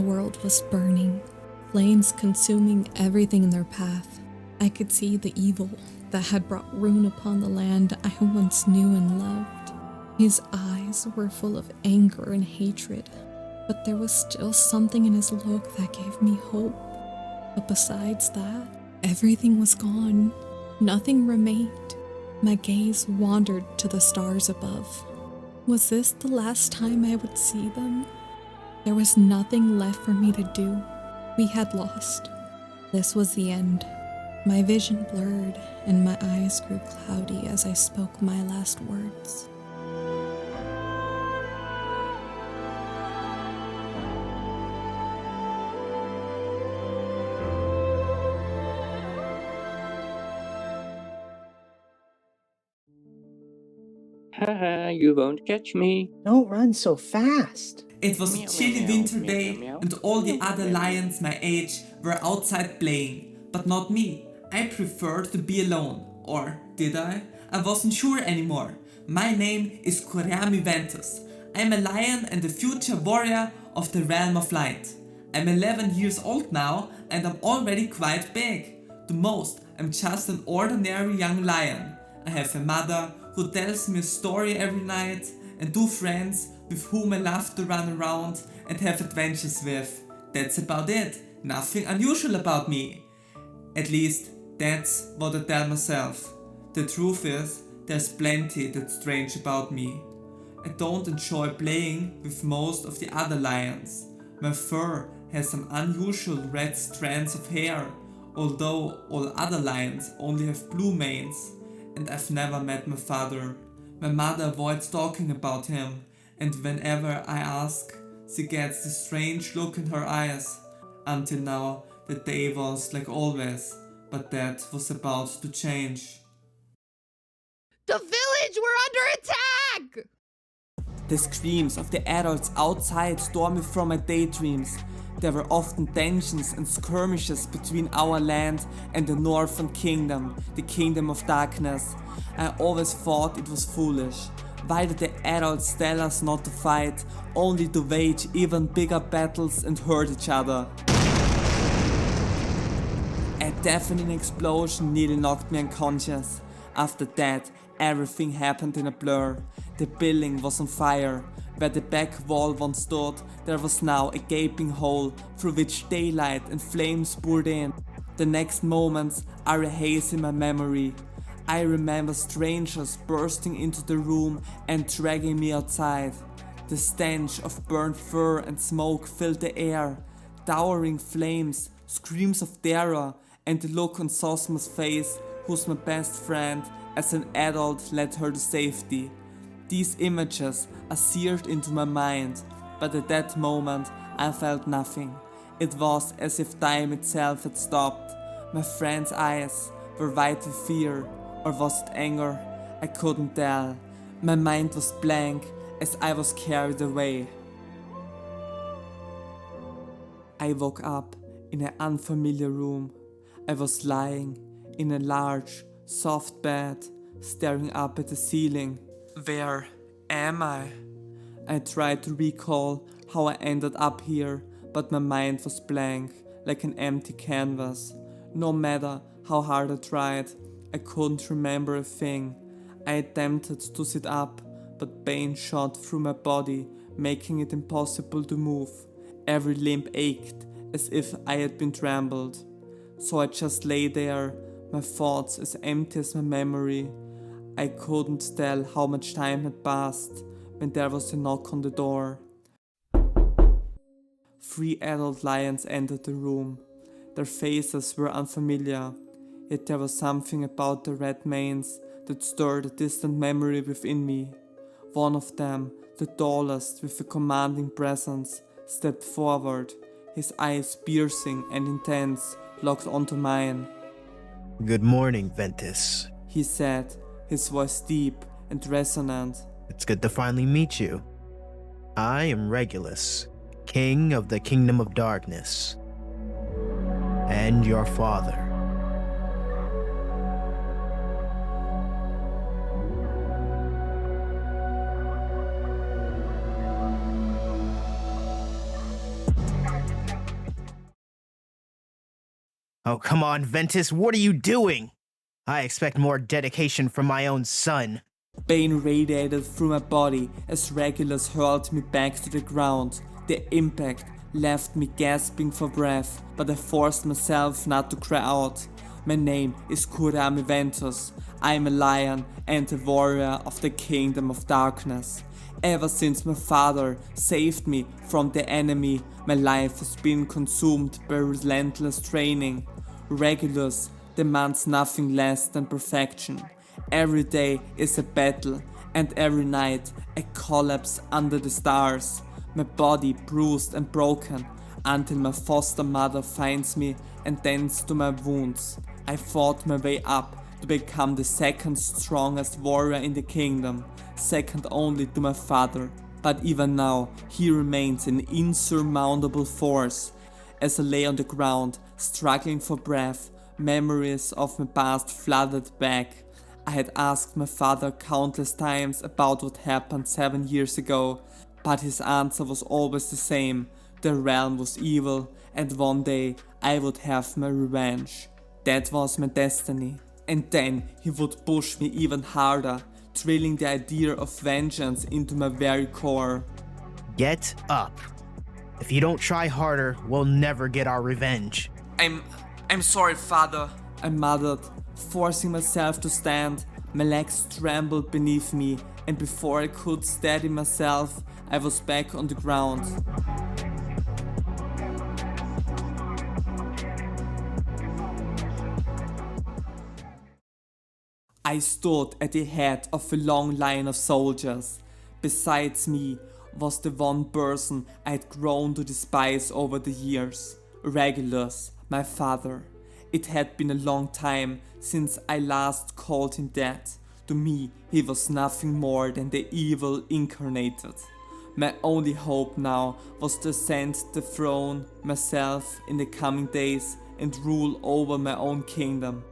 world was burning, flames consuming everything in their path. I could see the evil that had brought ruin upon the land I once knew and loved. His eyes were full of anger and hatred, but there was still something in his look that gave me hope. But besides that, everything was gone. Nothing remained. My gaze wandered to the stars above. Was this the last time I would see them? There was nothing left for me to do. We had lost. This was the end. My vision blurred and my eyes grew cloudy as I spoke my last words. Haha, you won't catch me. Don't run so fast. It was a chilly winter day and all the other lions my age were outside playing, but not me. I preferred to be alone. Or did I? I wasn't sure anymore. My name is Kurayami Ventus. I'm a lion and a future warrior of the realm of light. I'm 11 years old now and I'm already quite big. The most, I'm just an ordinary young lion. I have a mother who tells me a story every night and 2 friends with whom I love to run around and have adventures with. That's about it. Nothing unusual about me. At least, that's what I tell myself. The truth is, there's plenty that's strange about me. I don't enjoy playing with most of the other lions. My fur has some unusual red strands of hair, although all other lions only have blue manes. And I've never met my father. My mother avoids talking about him, and whenever I ask, she gets this strange look in her eyes. Until now, the day was like always, but that was about to change. The village! We're under attack! The screams of the adults outside tore me from my daydreams. There were often tensions and skirmishes between our land and the Northern Kingdom, the Kingdom of Darkness. I always thought it was foolish. Why did the adults tell us not to fight, only to wage even bigger battles and hurt each other? A deafening explosion nearly knocked me unconscious. After that, everything happened in a blur. The building was on fire. Where the back wall once stood, there was now a gaping hole through which daylight and flames poured in. The next moments are a haze in my memory. I remember strangers bursting into the room and dragging me outside. The stench of burnt fur and smoke filled the air. Towering flames, screams of terror, and the look on Sosma's face, who's my best friend, as an adult led her to safety. These images are seared into my mind, but at that moment I felt nothing. It was as if time itself had stopped. My friend's eyes were wide with fear, or was it anger? I couldn't tell. My mind was blank as I was carried away. I woke up in an unfamiliar room. I was lying in a large, soft bed, staring up at the ceiling. Where am I? I tried to recall how I ended up here, but my mind was blank, like an empty canvas. No matter how hard I tried, I couldn't remember a thing. I attempted to sit up, but pain shot through my body, making it impossible to move. Every limb ached, as if I had been trampled. So I just lay there, my thoughts as empty as my memory. I couldn't tell how much time had passed when there was a knock on the door. 3 adult lions entered the room. Their faces were unfamiliar, yet there was something about the red manes that stirred a distant memory within me. One of them, the tallest with a commanding presence, stepped forward, his eyes piercing and intense, locked onto mine. Good morning, Ventus, he said, his voice deep and resonant. It's good to finally meet you. I am Regulus, King of the Kingdom of Darkness, and your father. Oh, come on, Ventus, what are you doing? I expect more dedication from my own son. Pain radiated through my body as Regulus hurled me back to the ground. The impact left me gasping for breath, but I forced myself not to cry out. My name is Kurayami Ventus. I am a lion and a warrior of the Kingdom of Darkness. Ever since my father saved me from the enemy, my life has been consumed by relentless training. Regulus demands nothing less than perfection. Every day is a battle, and every night I collapse under the stars. My body bruised and broken, until my foster mother finds me and tends to my wounds. I fought my way up to become the second strongest warrior in the kingdom, second only to my father. But even now, he remains an insurmountable force. As I lay on the ground, struggling for breath, memories of my past flooded back. I had asked my father countless times about what happened 7 years ago, but his answer was always the same. The realm was evil, and one day I would have my revenge. That was my destiny. And then he would push me even harder, drilling the idea of vengeance into my very core. Get up. If you don't try harder, we'll never get our revenge. I'm sorry, father, I muttered, forcing myself to stand. My legs trembled beneath me, and before I could steady myself, I was back on the ground. I stood at the head of a long line of soldiers. Besides me was the one person I had grown to despise over the years, Regulus, my father. It had been a long time since I last called him that. To me, he was nothing more than the evil incarnated. My only hope now was to ascend the throne myself in the coming days and rule over my own kingdom.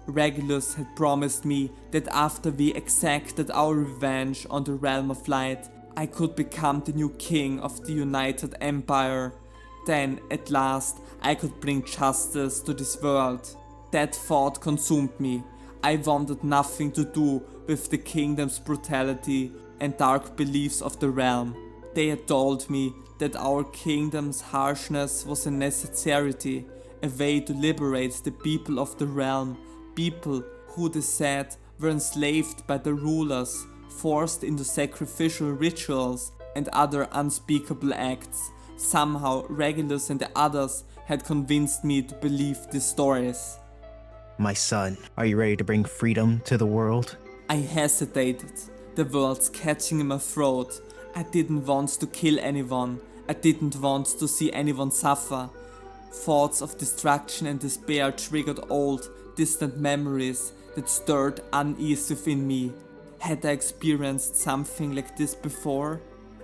Regulus had promised me that after we exacted our revenge on the Realm of Light, I could become the new king of the United Empire. Then, at last, I could bring justice to this world. That thought consumed me. I wanted nothing to do with the kingdom's brutality and dark beliefs of the realm. They had told me that our kingdom's harshness was a necessity, a way to liberate the people of the realm, people who they said were enslaved by the rulers, forced into sacrificial rituals and other unspeakable acts. Somehow Regulus and the others had convinced me to believe these stories. My son, are you ready to bring freedom to the world? I hesitated, the words catching in my throat. I didn't want to kill anyone. I didn't want to see anyone suffer. Thoughts of destruction and despair triggered old, distant memories that stirred unease within me. Had I experienced something like this before?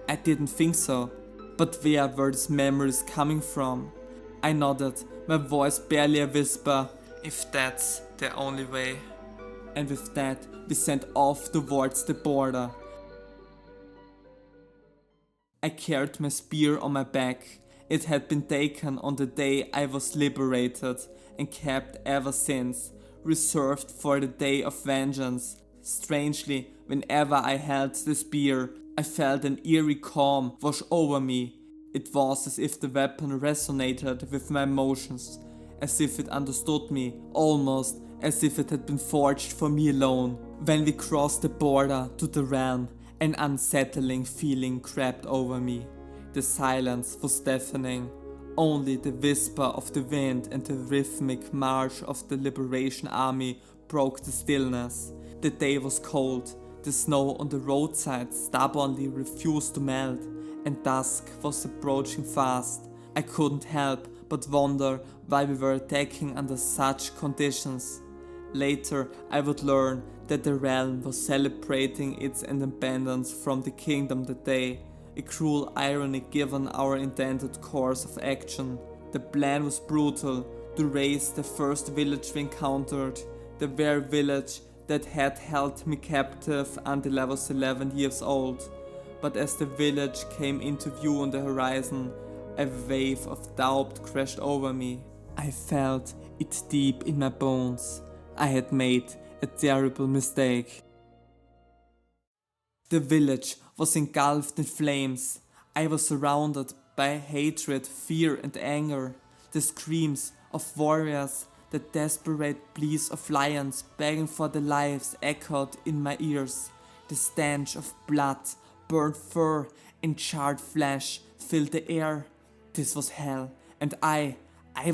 I didn't think so. But where were these memories coming from? I nodded, my voice barely a whisper, if that's the only way. And with that, we set off towards the border. I carried my spear on my back. It had been taken on the day I was liberated and kept ever since, reserved for the day of vengeance. Strangely, whenever I held the spear, I felt an eerie calm wash over me. It was as if the weapon resonated with my emotions, as if it understood me, almost as if it had been forged for me alone. When we crossed the border to the realm, an unsettling feeling crept over me. The silence was deafening. Only the whisper of the wind and the rhythmic march of the Liberation Army broke the stillness. The day was cold. The snow on the roadside stubbornly refused to melt, and dusk was approaching fast. I couldn't help but wonder why we were attacking under such conditions. Later, I would learn that the realm was celebrating its independence from the kingdom that day, a cruel irony given our intended course of action. The plan was brutal, to raise the first village we encountered, the very village that had held me captive until I was 11 years old. But as the village came into view on the horizon, a wave of doubt crashed over me. I felt it deep in my bones. I had made a terrible mistake. The village was engulfed in flames. I was surrounded by hatred, fear and anger. The screams of warriors, the desperate pleas of lions begging for their lives echoed in my ears. The stench of blood, burnt fur and charred flesh filled the air. This was hell, and I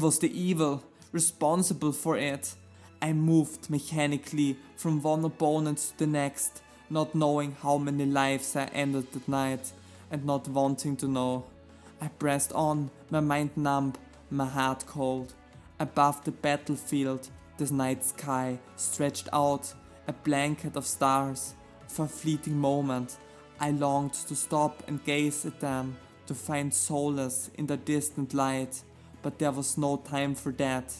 was the evil, responsible for it. I moved mechanically from one opponent to the next, not knowing how many lives I ended that night, and not wanting to know. I pressed on, my mind numb, my heart cold. Above the battlefield, the night sky stretched out, a blanket of stars. For a fleeting moment, I longed to stop and gaze at them, to find solace in the distant light, but there was no time for that.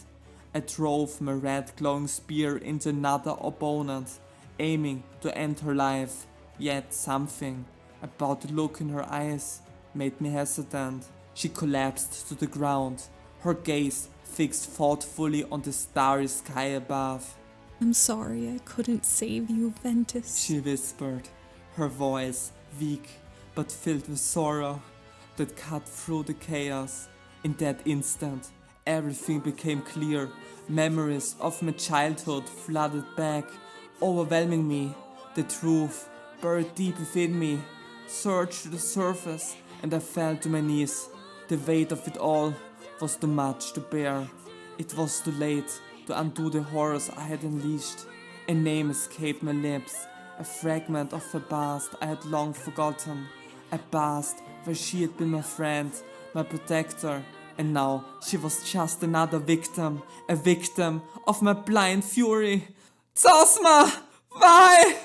I drove my red glowing spear into another opponent, aiming to end her life, yet something about the look in her eyes made me hesitant. She collapsed to the ground, her gaze fixed thoughtfully on the starry sky above. I'm sorry I couldn't save you, Ventus. She whispered, her voice weak but filled with sorrow that cut through the chaos. In that instant, everything became clear. Memories of my childhood flooded back, overwhelming me. The truth, buried deep within me, surged to the surface, and I fell to my knees. The weight of it all was too much to bear. It was too late to undo the horrors I had unleashed. A name escaped my lips, a fragment of a past I had long forgotten. A past where she had been my friend, my protector, and now she was just another victim, a victim of my blind fury. Zosma! Why?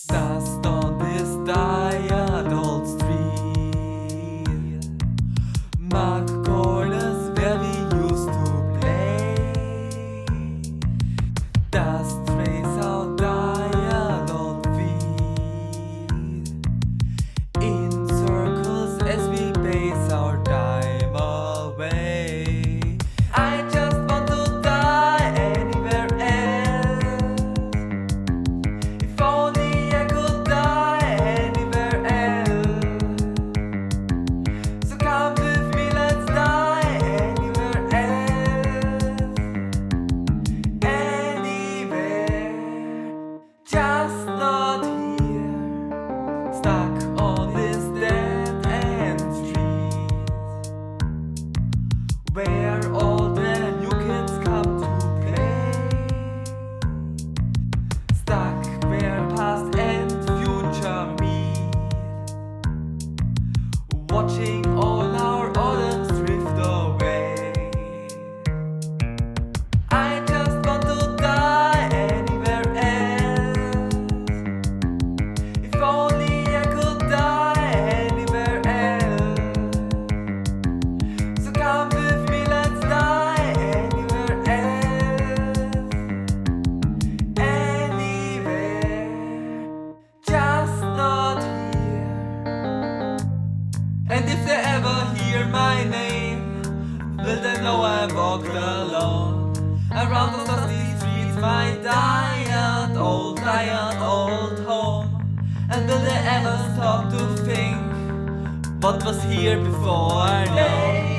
Dust on this tired old street, mark corners where we used to play. Dust trace out tired old feet, in circles as we pace our time away. I just want to die anywhere else. If only I could die anywhere else. So come with me, let's die anywhere else. Anywhere, just not here. Stuck on this dead end street, where all the new kids come to play. Stuck where past and future meet, watching all our autumns drift away. I just want to die anywhere else. If only I could die anywhere else. So come with me, let's die anywhere else. Anywhere, just not here. And if they ever hear my name, will they know I walked alone around those dusty streets, my tired old home? And will they ever stop to think what was here before? No.